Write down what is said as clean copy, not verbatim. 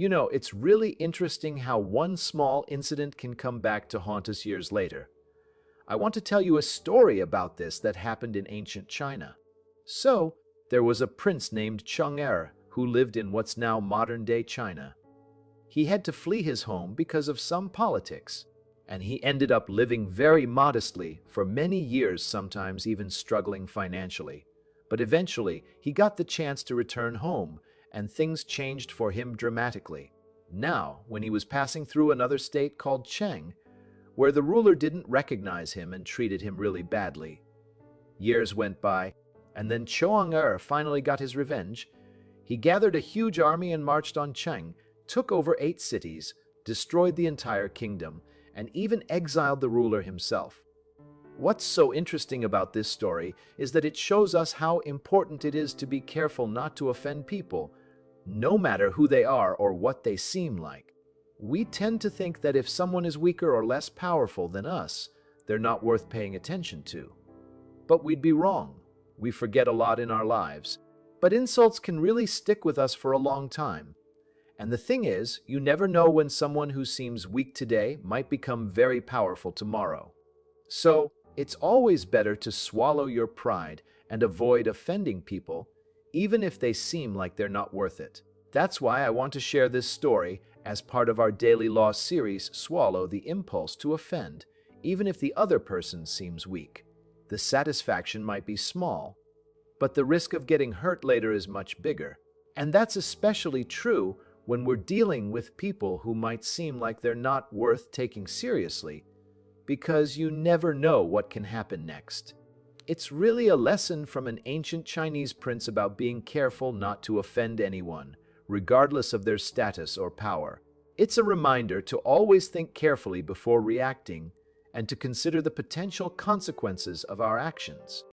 It's really interesting how one small incident can come back to haunt us years later. I want to tell you a story about this that happened in ancient China. So, there was a prince named Chang'er who lived in what's now modern-day China. He had to flee his home because of some politics, and he ended up living very modestly for many years, sometimes even struggling financially. But eventually, he got the chance to return home, and things changed for him dramatically. Now, when he was passing through another state called Cheng, where the ruler didn't recognize him and treated him really badly. Years went by, and then Chang'er finally got his revenge. He gathered a huge army and marched on Cheng, took over 8 cities, destroyed the entire kingdom, and even exiled the ruler himself. What's so interesting about this story is that it shows us how important it is to be careful not to offend people, no matter who they are or what they seem like. We tend to think that if someone is weaker or less powerful than us, they're not worth paying attention to. But we'd be wrong. We forget a lot in our lives, but insults can really stick with us for a long time. And the thing is, you never know when someone who seems weak today might become very powerful tomorrow. So, it's always better to swallow your pride and avoid offending people, even if they seem like they're not worth it. That's why I want to share this story as part of our Daily Law series, Swallow the Impulse to Offend, even if the other person seems weak. The satisfaction might be small, but the risk of getting hurt later is much bigger. And that's especially true when we're dealing with people who might seem like they're not worth taking seriously, because you never know what can happen next. It's really a lesson from an ancient Chinese prince about being careful not to offend anyone, regardless of their status or power. It's a reminder to always think carefully before reacting and to consider the potential consequences of our actions.